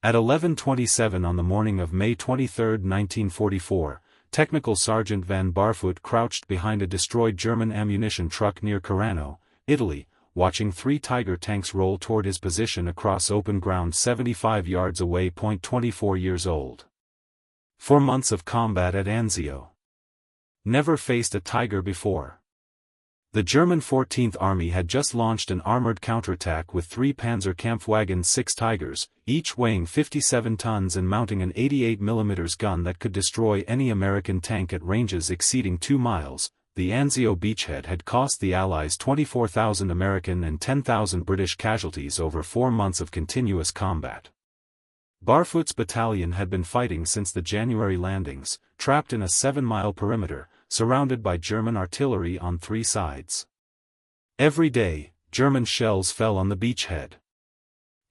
At 11:27 on the morning of May 23, 1944, Technical Sergeant Van Barfoot crouched behind a destroyed German ammunition truck near Carano, Italy, watching three Tiger tanks roll toward his position across open ground 75 yards away. 24 years old. 4 months of combat at Anzio. Never faced a Tiger before. The German 14th Army had just launched an armored counterattack with 3 Panzerkampfwagen 6 Tigers, each weighing 57 tons and mounting an 88mm gun that could destroy any American tank at ranges exceeding 2 miles. The Anzio beachhead had cost the Allies 24,000 American and 10,000 British casualties over 4 months of continuous combat. Barfoot's battalion had been fighting since the January landings, trapped in a 7-mile perimeter, surrounded by German artillery on 3 sides. Every day, German shells fell on the beachhead.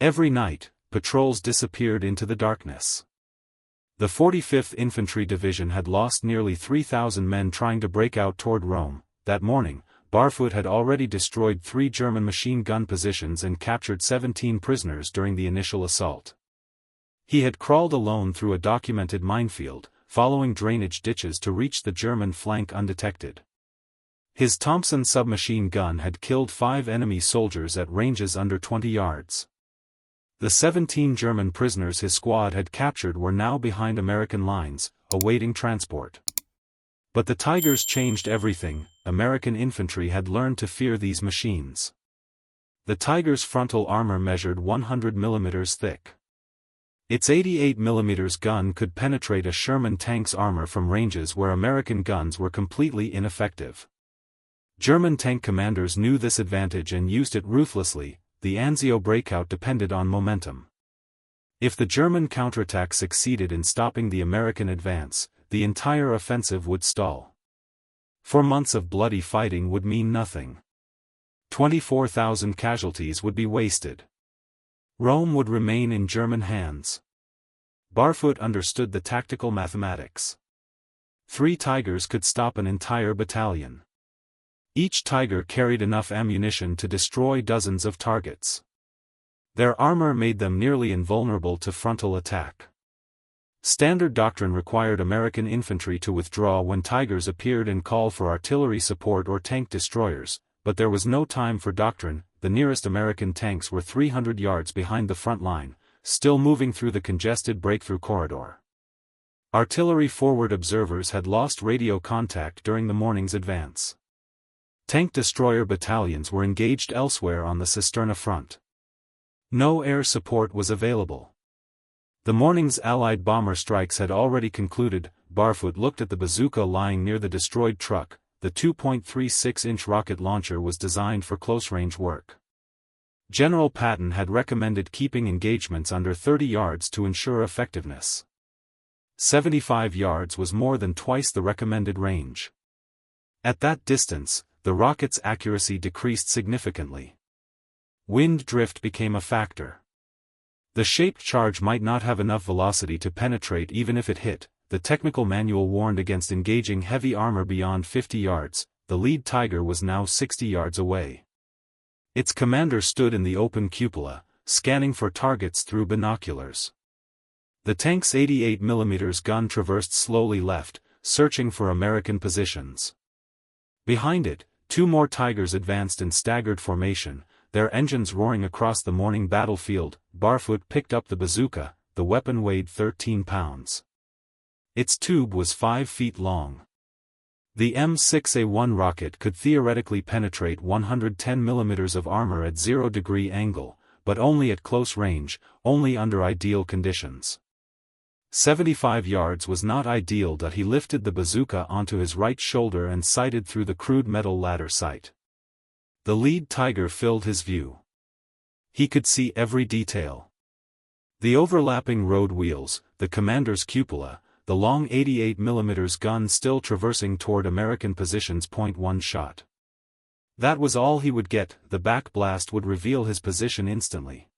Every night, patrols disappeared into the darkness. The 45th Infantry Division had lost nearly 3,000 men trying to break out toward Rome. That morning, Barfoot had already destroyed 3 German machine gun positions and captured 17 prisoners during the initial assault. He had crawled alone through a documented minefield, following drainage ditches to reach the German flank undetected. His Thompson submachine gun had killed 5 enemy soldiers at ranges under 20 yards. The 17 German prisoners his squad had captured were now behind American lines, awaiting transport. But the Tigers changed everything. American infantry had learned to fear these machines. The Tiger's frontal armor measured 100 mm thick. Its 88mm gun could penetrate a Sherman tank's armor from ranges where American guns were completely ineffective. German tank commanders knew this advantage and used it ruthlessly. The Anzio breakout depended on momentum. If the German counterattack succeeded in stopping the American advance, the entire offensive would stall. 4 months of bloody fighting would mean nothing. 24,000 casualties would be wasted. Rome would remain in German hands. Barfoot understood the tactical mathematics. 3 Tigers could stop an entire battalion. Each Tiger carried enough ammunition to destroy dozens of targets. Their armor made them nearly invulnerable to frontal attack. Standard doctrine required American infantry to withdraw when Tigers appeared and call for artillery support or tank destroyers, but there was no time for doctrine. The nearest American tanks were 300 yards behind the front line, still moving through the congested breakthrough corridor. Artillery forward observers had lost radio contact during the morning's advance. Tank destroyer battalions were engaged elsewhere on the Cisterna front. No air support was available. The morning's Allied bomber strikes had already concluded. Barfoot looked at the bazooka lying near the destroyed truck. The 2.36-inch rocket launcher was designed for close-range work. General Patton had recommended keeping engagements under 30 yards to ensure effectiveness. 75 yards was more than twice the recommended range. At that distance, the rocket's accuracy decreased significantly. Wind drift became a factor. The shaped charge might not have enough velocity to penetrate even if it hit. The technical manual warned against engaging heavy armor beyond 50 yards. The lead Tiger was now 60 yards away. Its commander stood in the open cupola, scanning for targets through binoculars. The tank's 88mm gun traversed slowly left, searching for American positions. Behind it, 2 more Tigers advanced in staggered formation, their engines roaring across the morning battlefield. Barfoot picked up the bazooka. The weapon weighed 13 pounds. Its tube was 5 feet long. The M6A1 rocket could theoretically penetrate 110 mm of armor at 0-degree angle, but only at close range, only under ideal conditions. 75 yards was not ideal. He lifted the bazooka onto his right shoulder and sighted through the crude metal ladder sight. The lead Tiger filled his view. He could see every detail. The overlapping road wheels, the commander's cupola, the long 88mm gun still traversing toward American positions. 1 shot. That was all he would get. The back blast would reveal his position instantly.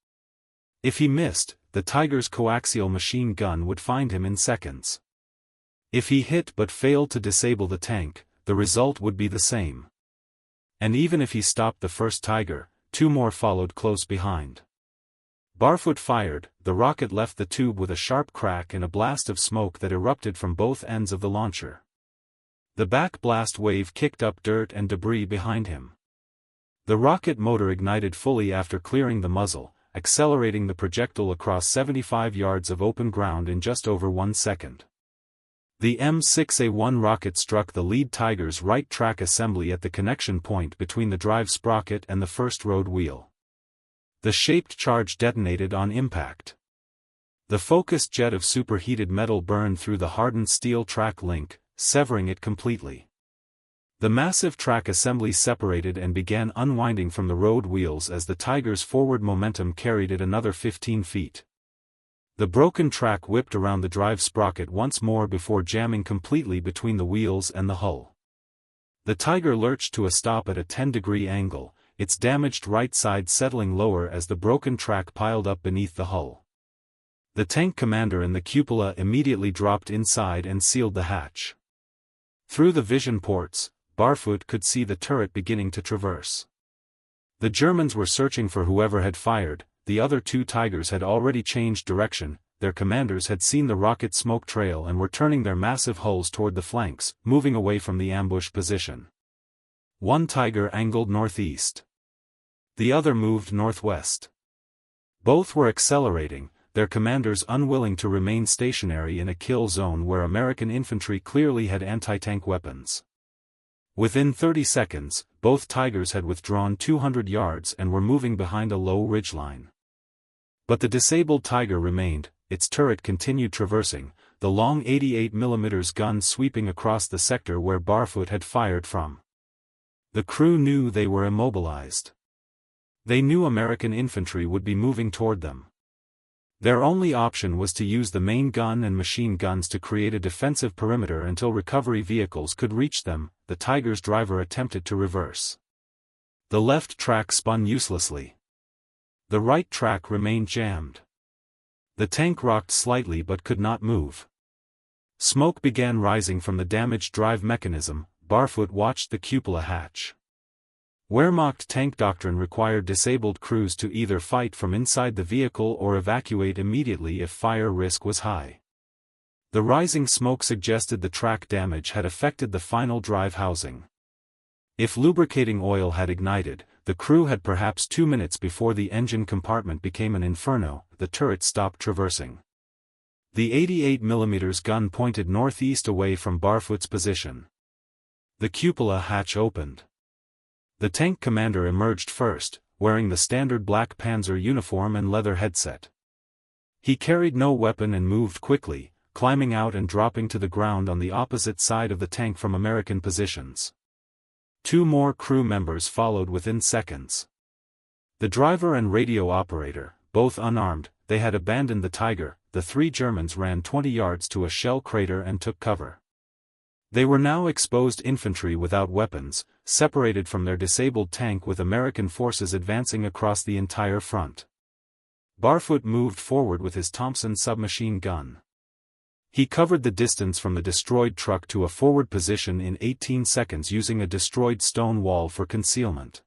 If he missed, the Tiger's coaxial machine gun would find him in seconds. If he hit but failed to disable the tank, the result would be the same. And even if he stopped the first Tiger, 2 more followed close behind. Barfoot fired, the rocket left the tube with a sharp crack and a blast of smoke that erupted from both ends of the launcher. The back-blast wave kicked up dirt and debris behind him. The rocket motor ignited fully after clearing the muzzle, accelerating the projectile across 75 yards of open ground in just over 1 second. The M6A1 rocket struck the lead Tiger's right track assembly at the connection point between the drive sprocket and the first road wheel. The shaped charge detonated on impact. The focused jet of superheated metal burned through the hardened steel track link, severing it completely. The massive track assembly separated and began unwinding from the road wheels as the Tiger's forward momentum carried it another 15 feet. The broken track whipped around the drive sprocket once more before jamming completely between the wheels and the hull. The Tiger lurched to a stop at a 10-degree angle, its damaged right side settling lower as the broken track piled up beneath the hull. The tank commander and the cupola immediately dropped inside and sealed the hatch. Through the vision ports, Barfoot could see the turret beginning to traverse. The Germans were searching for whoever had fired, the other two Tigers had already changed direction, their commanders had seen the rocket smoke trail and were turning their massive hulls toward the flanks, moving away from the ambush position. One Tiger angled northeast. The other moved northwest. Both were accelerating, their commanders unwilling to remain stationary in a kill zone where American infantry clearly had anti-tank weapons. Within 30 seconds, both Tigers had withdrawn 200 yards and were moving behind a low ridgeline. But the disabled Tiger remained, its turret continued traversing, the long 88mm gun sweeping across the sector where Barfoot had fired from. The crew knew they were immobilized. They knew American infantry would be moving toward them. Their only option was to use the main gun and machine guns to create a defensive perimeter until recovery vehicles could reach them. The Tiger's driver attempted to reverse. The left track spun uselessly. The right track remained jammed. The tank rocked slightly but could not move. Smoke began rising from the damaged drive mechanism. Barfoot watched the cupola hatch. Wehrmacht tank doctrine required disabled crews to either fight from inside the vehicle or evacuate immediately if fire risk was high. The rising smoke suggested the track damage had affected the final drive housing. If lubricating oil had ignited, the crew had perhaps 2 minutes before the engine compartment became an inferno. The turret stopped traversing. The 88mm gun pointed northeast away from Barfoot's position. The cupola hatch opened. The tank commander emerged first, wearing the standard black Panzer uniform and leather headset. He carried no weapon and moved quickly, climbing out and dropping to the ground on the opposite side of the tank from American positions. 2 more crew members followed within seconds. The driver and radio operator, both unarmed, they had abandoned the Tiger. The 3 Germans ran 20 yards to a shell crater and took cover. They were now exposed infantry without weapons, separated from their disabled tank with American forces advancing across the entire front. Barfoot moved forward with his Thompson submachine gun. He covered the distance from the destroyed truck to a forward position in 18 seconds using a destroyed stone wall for concealment.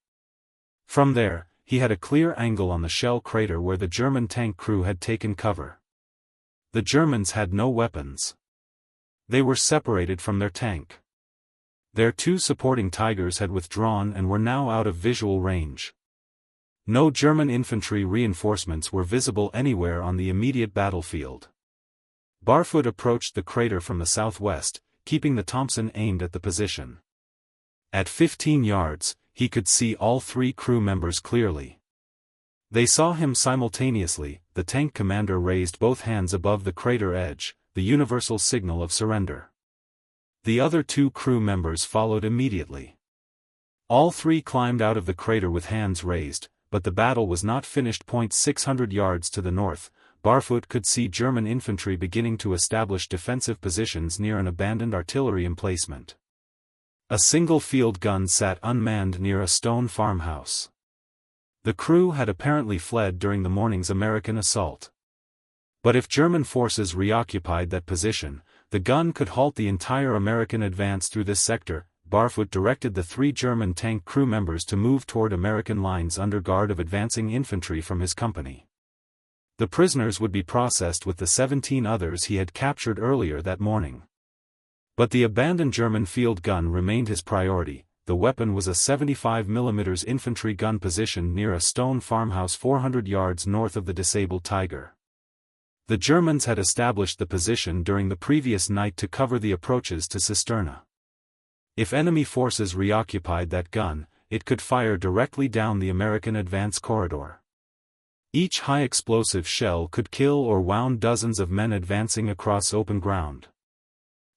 From there, he had a clear angle on the shell crater where the German tank crew had taken cover. The Germans had no weapons. They were separated from their tank. Their 2 supporting Tigers had withdrawn and were now out of visual range. No German infantry reinforcements were visible anywhere on the immediate battlefield. Barfoot approached the crater from the southwest, keeping the Thompson aimed at the position. At 15 yards, he could see all 3 crew members clearly. They saw him simultaneously. The tank commander raised both hands above the crater edge, the universal signal of surrender. The other 2 crew members followed immediately. All 3 climbed out of the crater with hands raised, but the battle was not finished. 600 yards to the north, Barfoot could see German infantry beginning to establish defensive positions near an abandoned artillery emplacement. A single field gun sat unmanned near a stone farmhouse. The crew had apparently fled during the morning's American assault. But if German forces reoccupied that position, the gun could halt the entire American advance through this sector. Barfoot directed the 3 German tank crew members to move toward American lines under guard of advancing infantry from his company. The prisoners would be processed with the 17 others he had captured earlier that morning. But the abandoned German field gun remained his priority. The weapon was a 75mm infantry gun positioned near a stone farmhouse 400 yards north of the disabled Tiger. The Germans had established the position during the previous night to cover the approaches to Cisterna. If enemy forces reoccupied that gun, it could fire directly down the American advance corridor. Each high-explosive shell could kill or wound dozens of men advancing across open ground.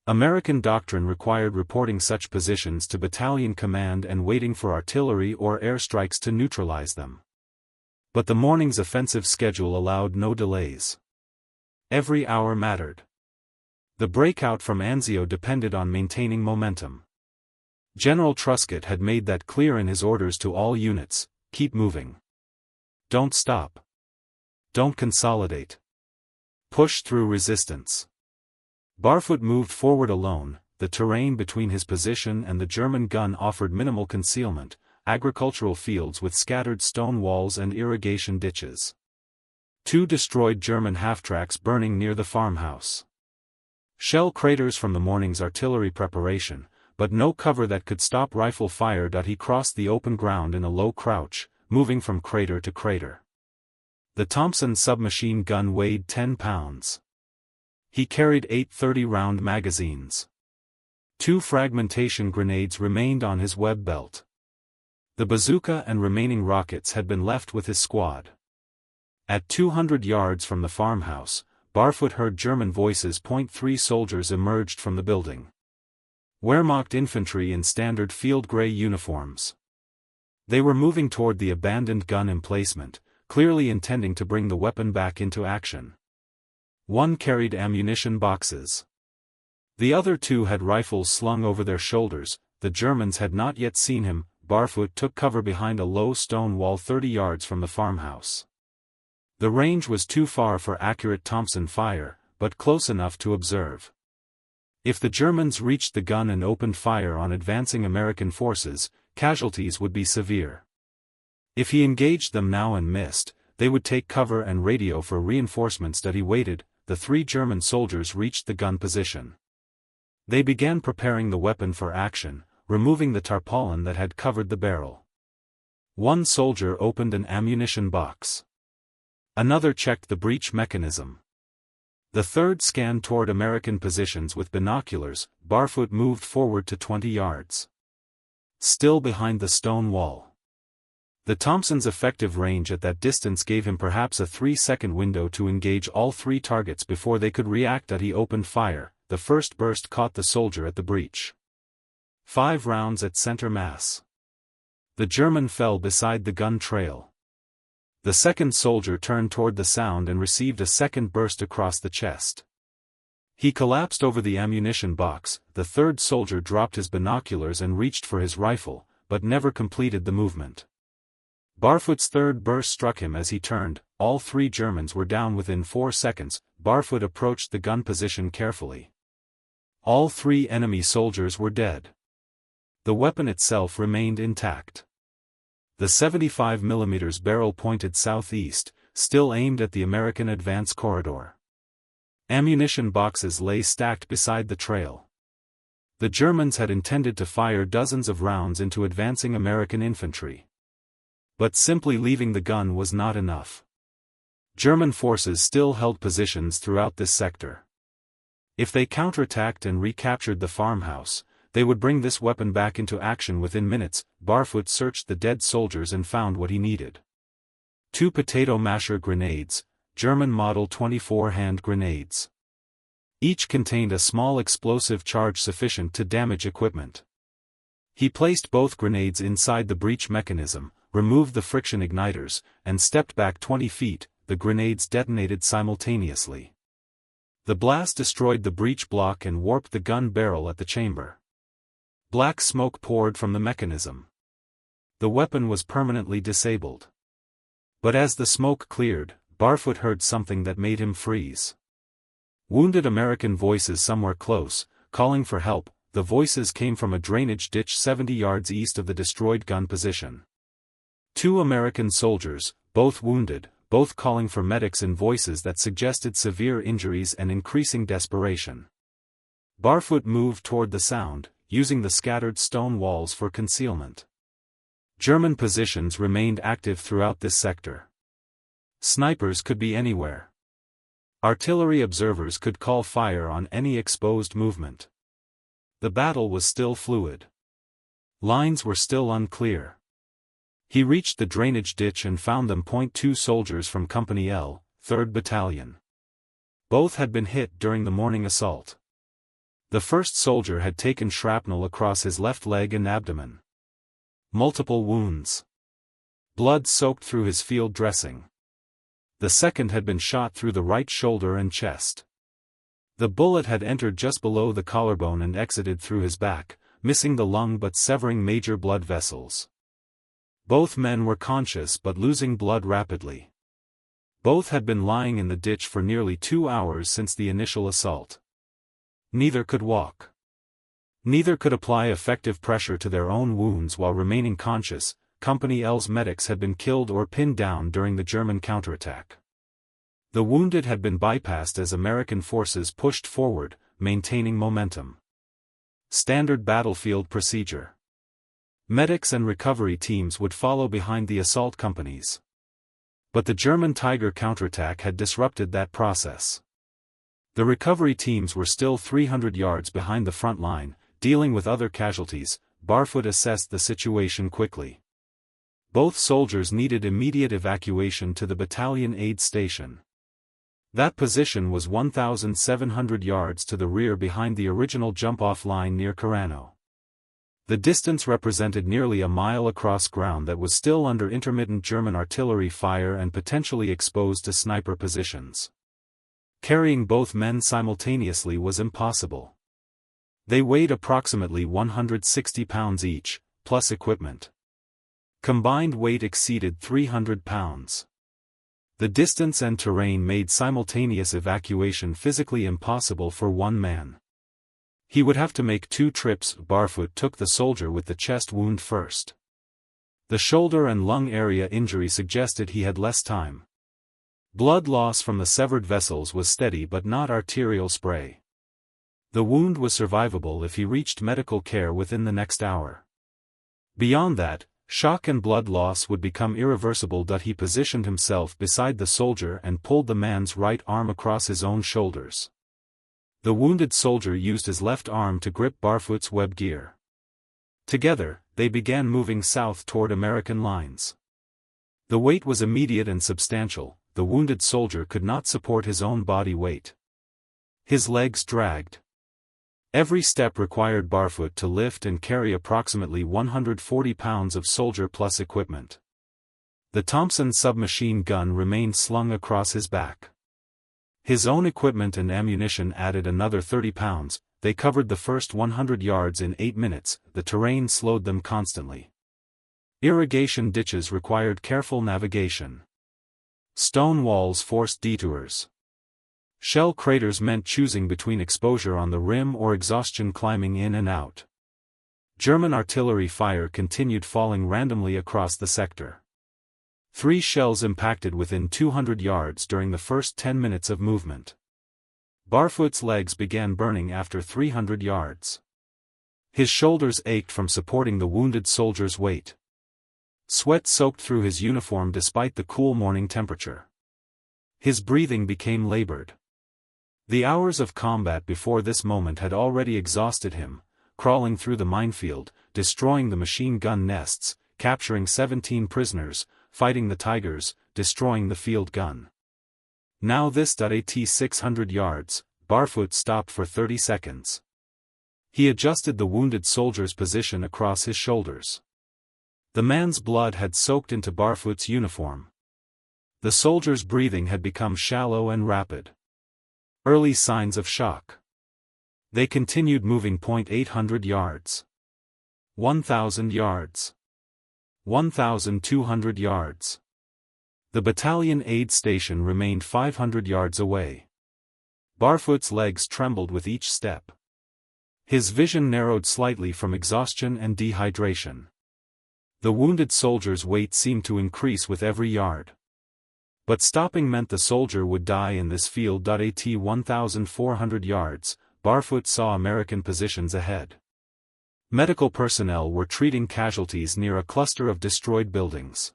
American doctrine required reporting such positions to battalion command and waiting for artillery or airstrikes to neutralize them. But the morning's offensive schedule allowed no delays. Every hour mattered. The breakout from Anzio depended on maintaining momentum. General Truscott had made that clear in his orders to all units: keep moving. Don't stop. Don't consolidate. Push through resistance. Barfoot moved forward alone. The terrain between his position and the German gun offered minimal concealment: agricultural fields with scattered stone walls and irrigation ditches. 2 destroyed German half-tracks burning near the farmhouse. Shell craters from the morning's artillery preparation, but no cover that could stop rifle fire. He crossed the open ground in a low crouch, moving from crater to crater. The Thompson submachine gun weighed 10 pounds. He carried 8 30-round magazines. 2 fragmentation grenades remained on his web belt. The bazooka and remaining rockets had been left with his squad. At 200 yards from the farmhouse, Barfoot heard German voices. 3 soldiers emerged from the building. Wehrmacht infantry in standard field gray uniforms. They were moving toward the abandoned gun emplacement, clearly intending to bring the weapon back into action. One carried ammunition boxes. The other 2 had rifles slung over their shoulders. The Germans had not yet seen him. Barfoot took cover behind a low stone wall 30 yards from the farmhouse. The range was too far for accurate Thompson fire, but close enough to observe. If the Germans reached the gun and opened fire on advancing American forces, casualties would be severe. If he engaged them now and missed, they would take cover and radio for reinforcements. He waited. The 3 German soldiers reached the gun position. They began preparing the weapon for action, removing the tarpaulin that had covered the barrel. One soldier opened an ammunition box. Another checked the breech mechanism. The third scanned toward American positions with binoculars. Barfoot moved forward to 20 yards. Still behind the stone wall. The Thompson's effective range at that distance gave him perhaps a 3-second window to engage all 3 targets before they could react. He opened fire. The first burst caught the soldier at the breech. 5 rounds at center mass. The German fell beside the gun trail. The second soldier turned toward the sound and received a second burst across the chest. He collapsed over the ammunition box. The third soldier dropped his binoculars and reached for his rifle, but never completed the movement. Barfoot's third burst struck him as he turned. All 3 Germans were down within 4 seconds. Barfoot approached the gun position carefully. All 3 enemy soldiers were dead. The weapon itself remained intact. The 75mm barrel pointed southeast, still aimed at the American advance corridor. Ammunition boxes lay stacked beside the trail. The Germans had intended to fire dozens of rounds into advancing American infantry. But simply leaving the gun was not enough. German forces still held positions throughout this sector. If they counterattacked and recaptured the farmhouse, they would bring this weapon back into action within minutes. Barfoot searched the dead soldiers and found what he needed. 2 potato masher grenades, German Model 24 hand grenades. Each contained a small explosive charge sufficient to damage equipment. He placed both grenades inside the breech mechanism, removed the friction igniters, and stepped back 20 feet. The grenades detonated simultaneously. The blast destroyed the breech block and warped the gun barrel at the chamber. Black smoke poured from the mechanism. The weapon was permanently disabled. But as the smoke cleared, Barfoot heard something that made him freeze. Wounded American voices somewhere close, calling for help. The voices came from a drainage ditch 70 yards east of the destroyed gun position. 2 American soldiers, both wounded, both calling for medics in voices that suggested severe injuries and increasing desperation. Barfoot moved toward the sound, using the scattered stone walls for concealment. German positions remained active throughout this sector. Snipers could be anywhere. Artillery observers could call fire on any exposed movement. The battle was still fluid. Lines were still unclear. He reached the drainage ditch and found them. 2 soldiers from Company L, 3rd Battalion. Both had been hit during the morning assault. The first soldier had taken shrapnel across his left leg and abdomen. Multiple wounds. Blood soaked through his field dressing. The second had been shot through the right shoulder and chest. The bullet had entered just below the collarbone and exited through his back, missing the lung but severing major blood vessels. Both men were conscious but losing blood rapidly. Both had been lying in the ditch for nearly 2 hours since the initial assault. Neither could walk. Neither could apply effective pressure to their own wounds while remaining conscious. Company L's medics had been killed or pinned down during the German counterattack. The wounded had been bypassed as American forces pushed forward, maintaining momentum. Standard battlefield procedure. Medics and recovery teams would follow behind the assault companies. But the German Tiger counterattack had disrupted that process. The recovery teams were still 300 yards behind the front line, dealing with other casualties. Barfoot assessed the situation quickly. Both soldiers needed immediate evacuation to the battalion aid station. That position was 1,700 yards to the rear behind the original jump-off line near Carano. The distance represented nearly a mile across ground that was still under intermittent German artillery fire and potentially exposed to sniper positions. Carrying both men simultaneously was impossible. They weighed approximately 160 pounds each, plus equipment. Combined weight exceeded 300 pounds. The distance and terrain made simultaneous evacuation physically impossible for one man. He would have to make 2 trips. Barfoot took the soldier with the chest wound first. The shoulder and lung area injury suggested he had less time. Blood loss from the severed vessels was steady but not arterial spray. The wound was survivable if he reached medical care within the next hour. Beyond that, shock and blood loss would become irreversible. He positioned himself beside the soldier and pulled the man's right arm across his own shoulders. The wounded soldier used his left arm to grip Barfoot's web gear. Together, they began moving south toward American lines. The weight was immediate and substantial. The wounded soldier could not support his own body weight. His legs dragged. Every step required Barfoot to lift and carry approximately 140 pounds of soldier plus equipment. The Thompson submachine gun remained slung across his back. His own equipment and ammunition added another 30 pounds. They covered the first 100 yards in 8 minutes. The terrain slowed them constantly. Irrigation ditches required careful navigation. Stone walls forced detours. Shell craters meant choosing between exposure on the rim or exhaustion climbing in and out. German artillery fire continued falling randomly across the sector. 3 shells impacted within 200 yards during the first 10 minutes of movement. Barfoot's legs began burning after 300 yards. His shoulders ached from supporting the wounded soldier's weight. Sweat soaked through his uniform despite the cool morning temperature. His breathing became labored. The hours of combat before this moment had already exhausted him, crawling through the minefield, destroying the machine gun nests, capturing 17 prisoners, fighting the Tigers, destroying the field gun. Now this at 600 yards, Barfoot stopped for 30 seconds. He adjusted the wounded soldier's position across his shoulders. The man's blood had soaked into Barfoot's uniform. The soldier's breathing had become shallow and rapid. Early signs of shock. They continued moving. 800 yards. 1,000 yards. 1,200 yards. The battalion aid station remained 500 yards away. Barfoot's legs trembled with each step. His vision narrowed slightly from exhaustion and dehydration. The wounded soldier's weight seemed to increase with every yard. But stopping meant the soldier would die in this field. At 1,400 yards, Barfoot saw American positions ahead. Medical personnel were treating casualties near a cluster of destroyed buildings.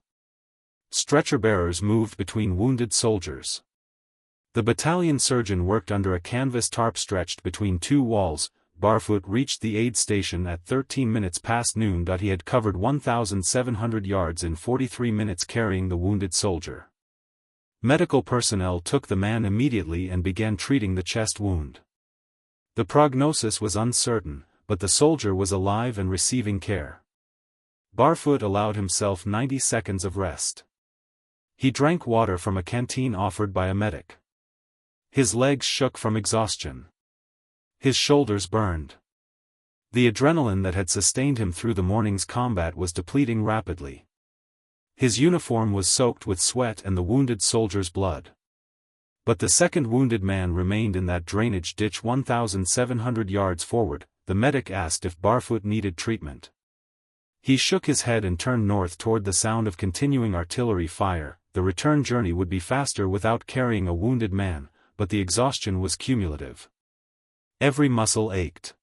Stretcher-bearers moved between wounded soldiers. The battalion surgeon worked under a canvas tarp stretched between two walls. Barfoot reached the aid station at 13 minutes past noon. He had covered 1,700 yards in 43 minutes carrying the wounded soldier. Medical personnel took the man immediately and began treating the chest wound. The prognosis was uncertain, but the soldier was alive and receiving care. Barfoot allowed himself 90 seconds of rest. He drank water from a canteen offered by a medic. His legs shook from exhaustion. His shoulders burned. The adrenaline that had sustained him through the morning's combat was depleting rapidly. His uniform was soaked with sweat and the wounded soldier's blood. But the second wounded man remained in that drainage ditch 1,700 yards forward. The medic asked if Barfoot needed treatment. He shook his head and turned north toward the sound of continuing artillery fire. The return journey would be faster without carrying a wounded man, but the exhaustion was cumulative. Every muscle ached.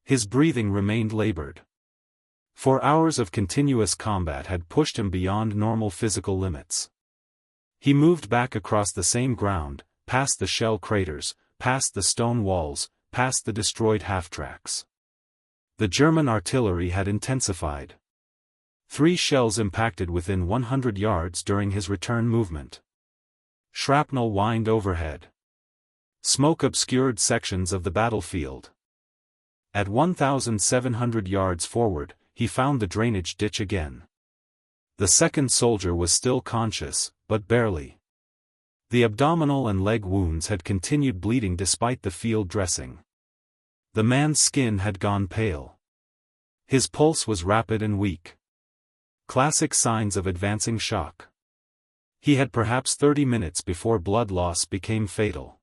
His breathing remained labored. 4 hours of continuous combat had pushed him beyond normal physical limits. He moved back across the same ground, past the shell craters, past the stone walls, past the destroyed half-tracks. The German artillery had intensified. 3 shells impacted within 100 yards during his return movement. Shrapnel whined overhead. Smoke obscured sections of the battlefield. At 1,700 yards forward, he found the drainage ditch again. The second soldier was still conscious, but barely. The abdominal and leg wounds had continued bleeding despite the field dressing. The man's skin had gone pale. His pulse was rapid and weak. Classic signs of advancing shock. He had perhaps 30 minutes before blood loss became fatal.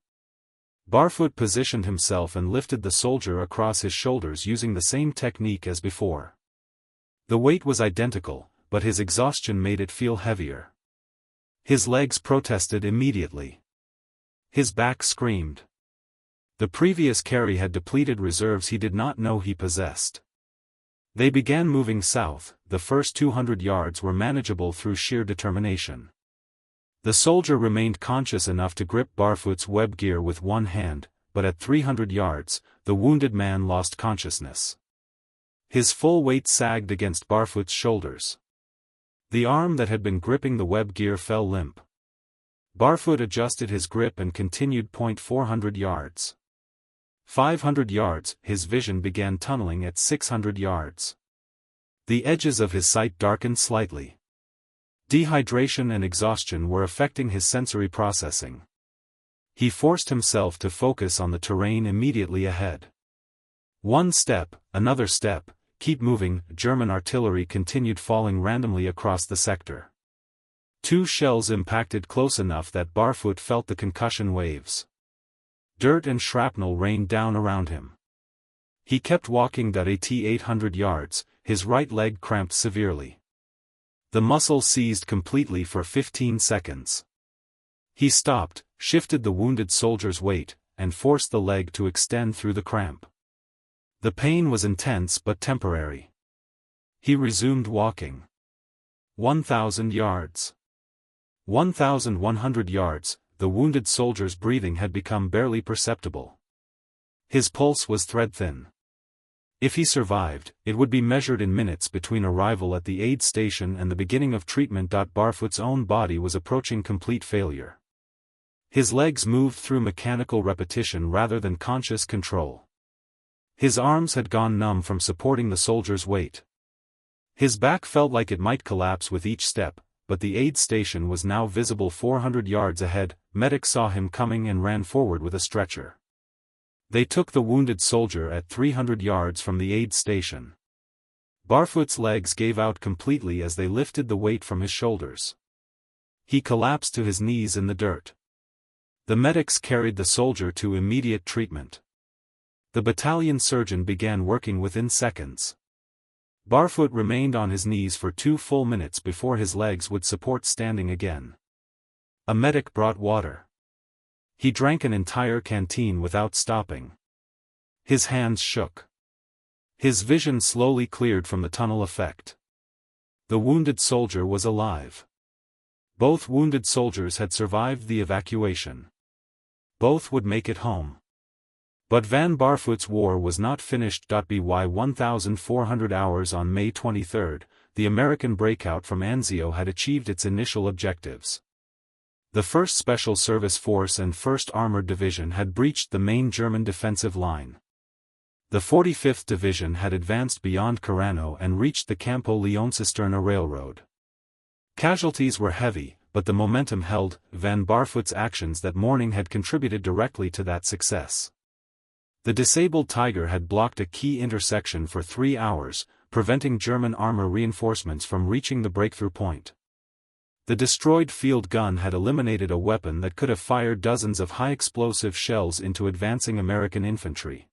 Barfoot positioned himself and lifted the soldier across his shoulders using the same technique as before. The weight was identical, but his exhaustion made it feel heavier. His legs protested immediately. His back screamed. The previous carry had depleted reserves he did not know he possessed. They began moving south. The first 200 yards were manageable through sheer determination. The soldier remained conscious enough to grip Barfoot's web gear with one hand, but at 300 yards, the wounded man lost consciousness. His full weight sagged against Barfoot's shoulders. The arm that had been gripping the web gear fell limp. Barfoot adjusted his grip and continued 400 yards. 500 yards, his vision began tunneling at 600 yards. The edges of his sight darkened slightly. Dehydration and exhaustion were affecting his sensory processing. He forced himself to focus on the terrain immediately ahead. One step, another step, keep moving. German artillery continued falling randomly across the sector. 2 shells impacted close enough that Barfoot felt the concussion waves. Dirt and shrapnel rained down around him. He kept walking. At 800 yards, his right leg cramped severely. The muscle seized completely for 15 seconds. He stopped, shifted the wounded soldier's weight, and forced the leg to extend through the cramp. The pain was intense but temporary. He resumed walking. 1,000 yards. 1,100 yards, the wounded soldier's breathing had become barely perceptible. His pulse was thread-thin. If he survived, it would be measured in minutes between arrival at the aid station and the beginning of treatment. Barfoot's own body was approaching complete failure. His legs moved through mechanical repetition rather than conscious control. His arms had gone numb from supporting the soldier's weight. His back felt like it might collapse with each step, but the aid station was now visible 400 yards ahead. Medics saw him coming and ran forward with a stretcher. They took the wounded soldier at 300 yards from the aid station. Barfoot's legs gave out completely as they lifted the weight from his shoulders. He collapsed to his knees in the dirt. The medics carried the soldier to immediate treatment. The battalion surgeon began working within seconds. Barfoot remained on his knees for 2 full minutes before his legs would support standing again. A medic brought water. He drank an entire canteen without stopping. His hands shook. His vision slowly cleared from the tunnel effect. The wounded soldier was alive. Both wounded soldiers had survived the evacuation. Both would make it home. But Van Barfoot's war was not finished. By 1,400 hours on May 23, the American breakout from Anzio had achieved its initial objectives. The 1st Special Service Force and 1st Armored Division had breached the main German defensive line. The 45th Division had advanced beyond Carano and reached the Campo Leone Cisterna Railroad. Casualties were heavy, but the momentum held. Van Barfoot's actions that morning had contributed directly to that success. The disabled Tiger had blocked a key intersection for 3 hours, preventing German armor reinforcements from reaching the breakthrough point. The destroyed field gun had eliminated a weapon that could have fired dozens of high-explosive shells into advancing American infantry.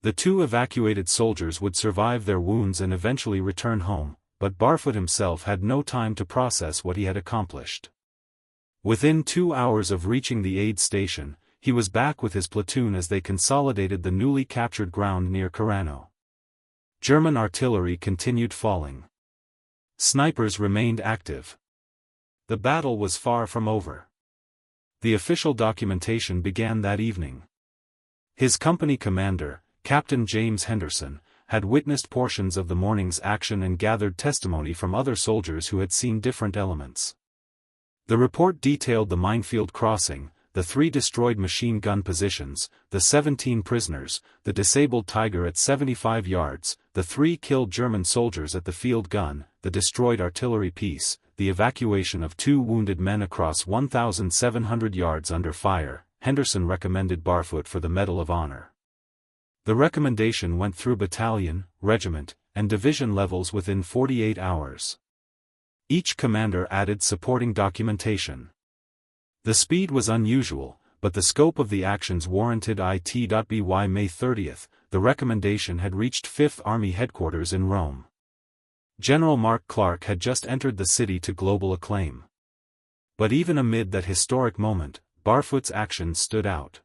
The 2 evacuated soldiers would survive their wounds and eventually return home, but Barfoot himself had no time to process what he had accomplished. Within 2 hours of reaching the aid station, he was back with his platoon as they consolidated the newly captured ground near Carano. German artillery continued falling. Snipers remained active. The battle was far from over. The official documentation began that evening. His company commander, Captain James Henderson, had witnessed portions of the morning's action and gathered testimony from other soldiers who had seen different elements. The report detailed the minefield crossing, the 3 destroyed machine gun positions, the 17 prisoners, the disabled Tiger at 75 yards, the 3 killed German soldiers at the field gun, the destroyed artillery piece, the evacuation of 2 wounded men across 1,700 yards under fire. Henderson recommended Barfoot for the Medal of Honor. The recommendation went through battalion, regiment, and division levels within 48 hours. Each commander added supporting documentation. The speed was unusual, but the scope of the actions warranted it. By May 30, the recommendation had reached 5th Army headquarters in Rome. General Mark Clark had just entered the city to global acclaim. But even amid that historic moment, Barfoot's actions stood out.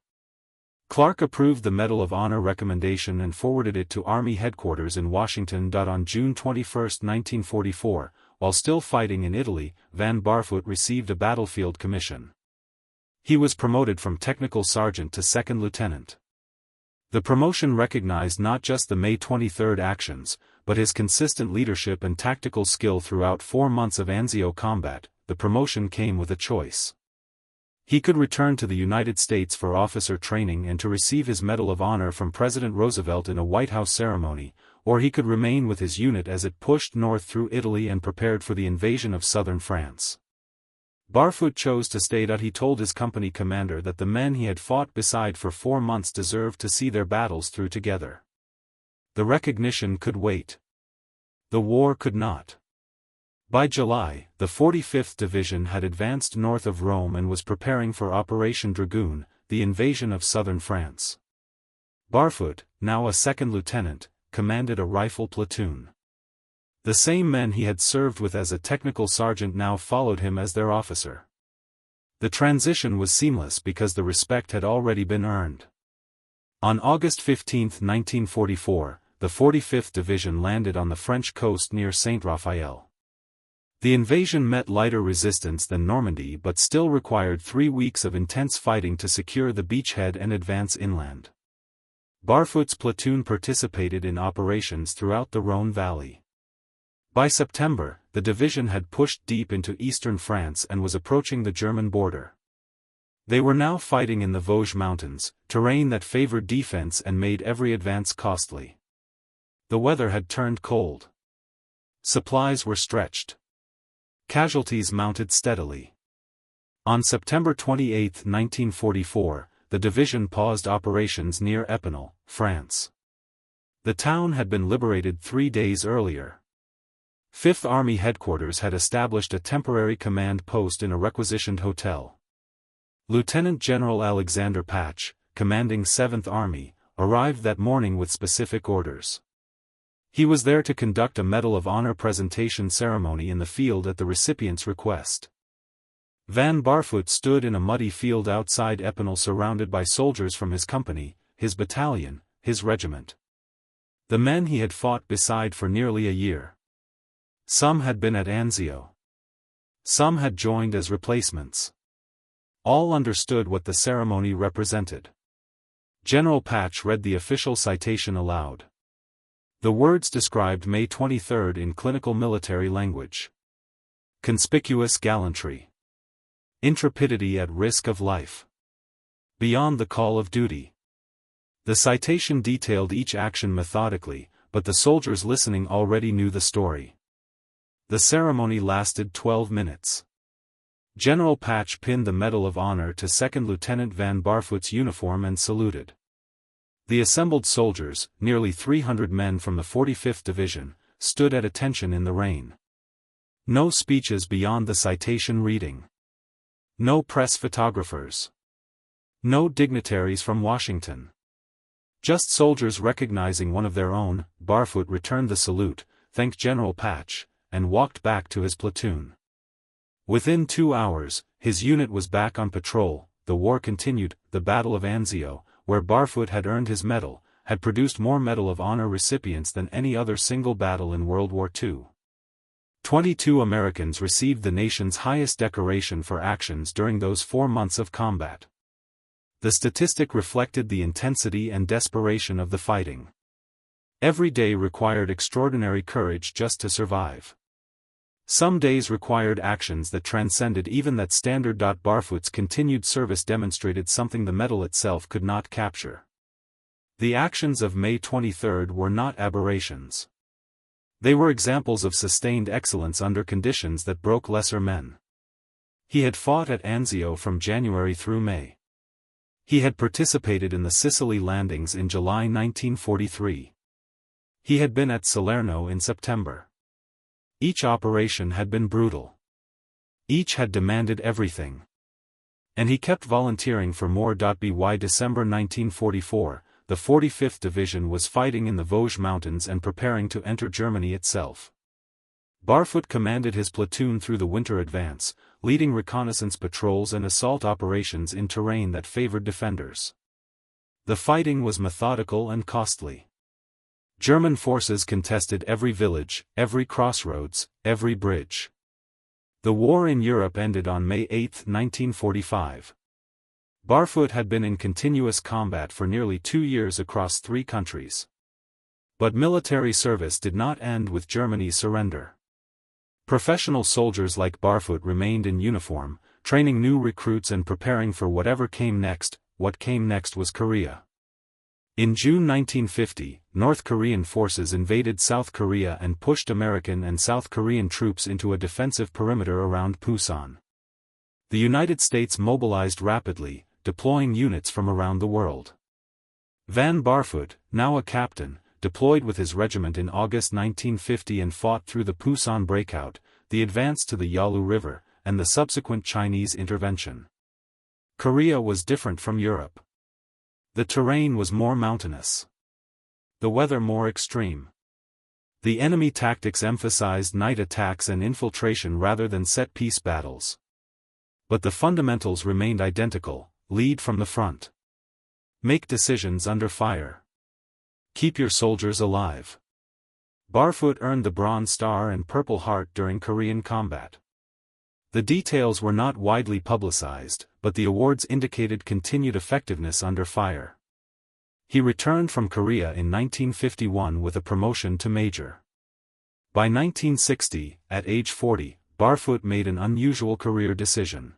Clark approved the Medal of Honor recommendation and forwarded it to Army headquarters in Washington. On June 21, 1944, while still fighting in Italy, Van Barfoot received a battlefield commission. He was promoted from technical sergeant to second lieutenant. The promotion recognized not just the May 23 actions, but his consistent leadership and tactical skill throughout 4 months of Anzio combat. The promotion came with a choice. He could return to the United States for officer training and to receive his Medal of Honor from President Roosevelt in a White House ceremony, or he could remain with his unit as it pushed north through Italy and prepared for the invasion of southern France. Barfoot chose to stay. He told his company commander that the men he had fought beside for 4 months deserved to see their battles through together. The recognition could wait. The war could not. By July, the 45th Division had advanced north of Rome and was preparing for Operation Dragoon, the invasion of southern France. Barfoot, now a second lieutenant, commanded a rifle platoon. The same men he had served with as a technical sergeant now followed him as their officer. The transition was seamless because the respect had already been earned. On August 15, 1944, the 45th Division landed on the French coast near Saint-Raphael. The invasion met lighter resistance than Normandy but still required 3 weeks of intense fighting to secure the beachhead and advance inland. Barfoot's platoon participated in operations throughout the Rhône Valley. By September, the division had pushed deep into eastern France and was approaching the German border. They were now fighting in the Vosges Mountains, terrain that favored defense and made every advance costly. The weather had turned cold. Supplies were stretched. Casualties mounted steadily. On September 28, 1944, the division paused operations near Épinal, France. The town had been liberated 3 days earlier. 5th Army headquarters had established a temporary command post in a requisitioned hotel. Lieutenant General Alexander Patch, commanding 7th Army, arrived that morning with specific orders. He was there to conduct a Medal of Honor presentation ceremony in the field at the recipient's request. Van Barfoot stood in a muddy field outside Epinal surrounded by soldiers from his company, his battalion, his regiment. The men he had fought beside for nearly a year. Some had been at Anzio. Some had joined as replacements. All understood what the ceremony represented. General Patch read the official citation aloud. The words described May 23 in clinical military language. Conspicuous gallantry. Intrepidity at risk of life. Beyond the call of duty. The citation detailed each action methodically, but the soldiers listening already knew the story. The ceremony lasted 12 minutes. General Patch pinned the Medal of Honor to 2nd Lieutenant Van Barfoot's uniform and saluted. The assembled soldiers, nearly 300 men from the 45th Division, stood at attention in the rain. No speeches beyond the citation reading. No press photographers. No dignitaries from Washington. Just soldiers recognizing one of their own. Barfoot returned the salute, thanked General Patch, and walked back to his platoon. Within 2 hours, his unit was back on patrol. The war continued. The Battle of Anzio, where Barfoot had earned his medal, had produced more Medal of Honor recipients than any other single battle in World War II. 22 Americans received the nation's highest decoration for actions during those 4 months of combat. The statistic reflected the intensity and desperation of the fighting. Every day required extraordinary courage just to survive. Some days required actions that transcended even that standard. Barfoot's continued service demonstrated something the medal itself could not capture. The actions of May 23 were not aberrations. They were examples of sustained excellence under conditions that broke lesser men. He had fought at Anzio from January through May. He had participated in the Sicily landings in July 1943. He had been at Salerno in September. Each operation had been brutal. Each had demanded everything. And he kept volunteering for more. By December 1944, the 45th Division was fighting in the Vosges Mountains and preparing to enter Germany itself. Barfoot commanded his platoon through the winter advance, leading reconnaissance patrols and assault operations in terrain that favored defenders. The fighting was methodical and costly. German forces contested every village, every crossroads, every bridge. The war in Europe ended on May 8, 1945. Barfoot had been in continuous combat for nearly 2 years across 3 countries. But military service did not end with Germany's surrender. Professional soldiers like Barfoot remained in uniform, training new recruits and preparing for whatever came next. What came next was Korea. In June 1950, North Korean forces invaded South Korea and pushed American and South Korean troops into a defensive perimeter around Pusan. The United States mobilized rapidly, deploying units from around the world. Van Barfoot, now a captain, deployed with his regiment in August 1950 and fought through the Pusan breakout, the advance to the Yalu River, and the subsequent Chinese intervention. Korea was different from Europe. The terrain was more mountainous. The weather more extreme. The enemy tactics emphasized night attacks and infiltration rather than set-piece battles. But the fundamentals remained identical: lead from the front. Make decisions under fire. Keep your soldiers alive. Barfoot earned the Bronze Star and Purple Heart during Korean combat. The details were not widely publicized, but the awards indicated continued effectiveness under fire. He returned from Korea in 1951 with a promotion to major. By 1960, at age 40, Barfoot made an unusual career decision.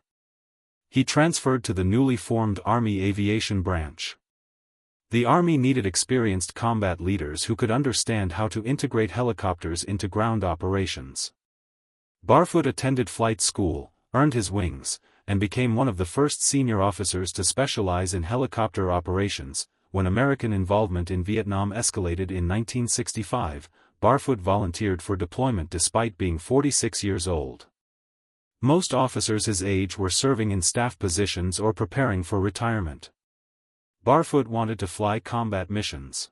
He transferred to the newly formed Army Aviation Branch. The Army needed experienced combat leaders who could understand how to integrate helicopters into ground operations. Barfoot attended flight school, earned his wings, and became one of the first senior officers to specialize in helicopter operations. When American involvement in Vietnam escalated in 1965, Barfoot volunteered for deployment despite being 46 years old. Most officers his age were serving in staff positions or preparing for retirement. Barfoot wanted to fly combat missions.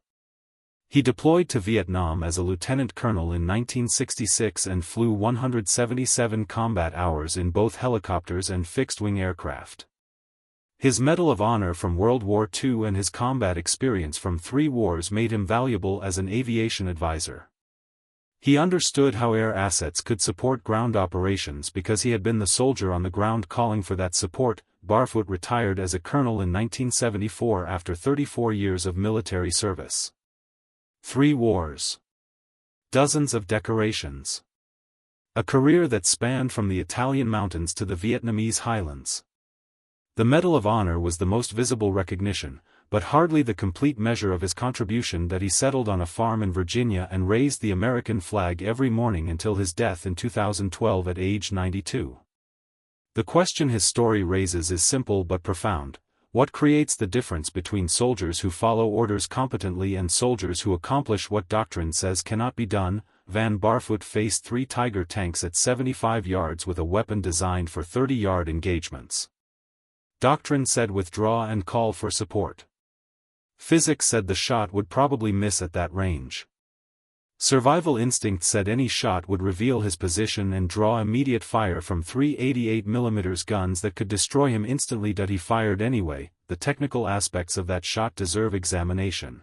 He deployed to Vietnam as a lieutenant colonel in 1966 and flew 177 combat hours in both helicopters and fixed-wing aircraft. His Medal of Honor from World War II and his combat experience from 3 wars made him valuable as an aviation advisor. He understood how air assets could support ground operations because he had been the soldier on the ground calling for that support. Barfoot retired as a colonel in 1974 after 34 years of military service. 3 wars. Dozens of decorations. A career that spanned from the Italian mountains to the Vietnamese highlands. The Medal of Honor was the most visible recognition, but hardly the complete measure of his contribution that he settled on a farm in Virginia and raised the American flag every morning until his death in 2012 at age 92. The question his story raises is simple but profound. What creates the difference between soldiers who follow orders competently and soldiers who accomplish what doctrine says cannot be done? Van Barfoot faced 3 Tiger tanks at 75 yards with a weapon designed for 30-yard engagements. Doctrine said withdraw and call for support. Physics said the shot would probably miss at that range. Survival instinct said any shot would reveal his position and draw immediate fire from 3 88mm guns that could destroy him instantly. That he fired anyway. The technical aspects of that shot deserve examination.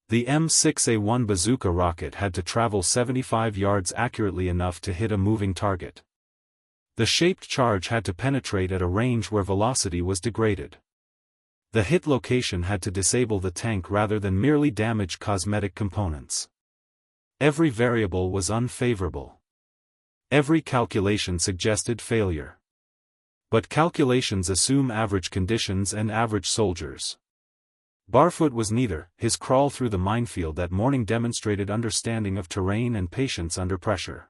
The M6A1 Bazooka rocket had to travel 75 yards accurately enough to hit a moving target. The shaped charge had to penetrate at a range where velocity was degraded. The hit location had to disable the tank rather than merely damage cosmetic components. Every variable was unfavorable. Every calculation suggested failure. But calculations assume average conditions and average soldiers. Barfoot was neither. His crawl through the minefield that morning demonstrated understanding of terrain and patience under pressure.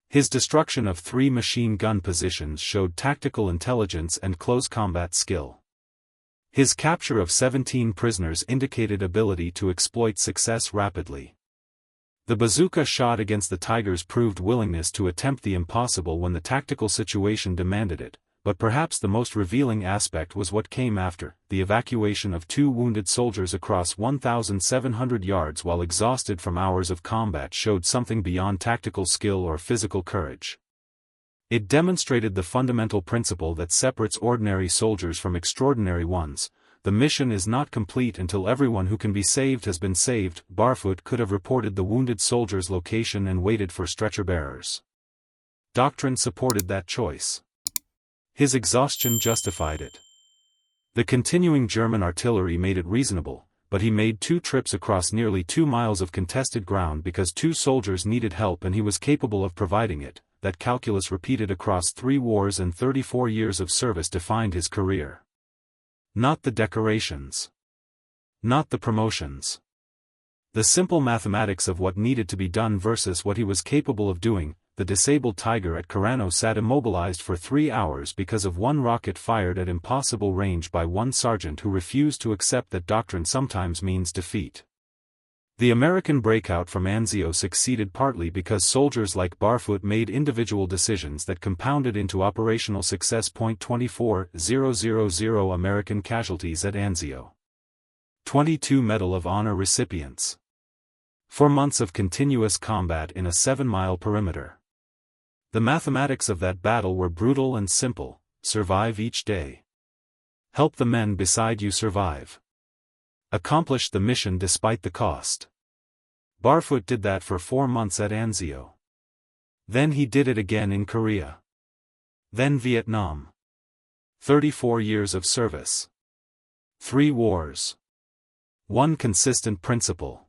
His destruction of 3 machine gun positions showed tactical intelligence and close combat skill. His capture of 17 prisoners indicated ability to exploit success rapidly. The bazooka shot against the Tigers proved willingness to attempt the impossible when the tactical situation demanded it, but perhaps the most revealing aspect was what came after. The evacuation of 2 wounded soldiers across 1,700 yards while exhausted from hours of combat showed something beyond tactical skill or physical courage. It demonstrated the fundamental principle that separates ordinary soldiers from extraordinary ones. The mission is not complete until everyone who can be saved has been saved. Barfoot could have reported the wounded soldier's location and waited for stretcher bearers. Doctrine supported that choice. His exhaustion justified it. The continuing German artillery made it reasonable, but he made 2 trips across nearly 2 miles of contested ground because 2 soldiers needed help and he was capable of providing it. That calculus repeated across 3 wars and 34 years of service defined his career. Not the decorations. Not the promotions. The simple mathematics of what needed to be done versus what he was capable of doing. The disabled Tiger at Carano sat immobilized for 3 hours because of 1 rocket fired at impossible range by 1 sergeant who refused to accept that doctrine sometimes means defeat. The American breakout from Anzio succeeded partly because soldiers like Barfoot made individual decisions that compounded into operational success. 24,000 American casualties at Anzio. 22 Medal of Honor recipients. 4 months of continuous combat in a 7-mile perimeter. The mathematics of that battle were brutal and simple: survive each day. Help the men beside you survive. Accomplish the mission despite the cost. Barfoot did that for 4 months at Anzio. Then he did it again in Korea. Then Vietnam. 34 years of service. 3 wars. One consistent principle.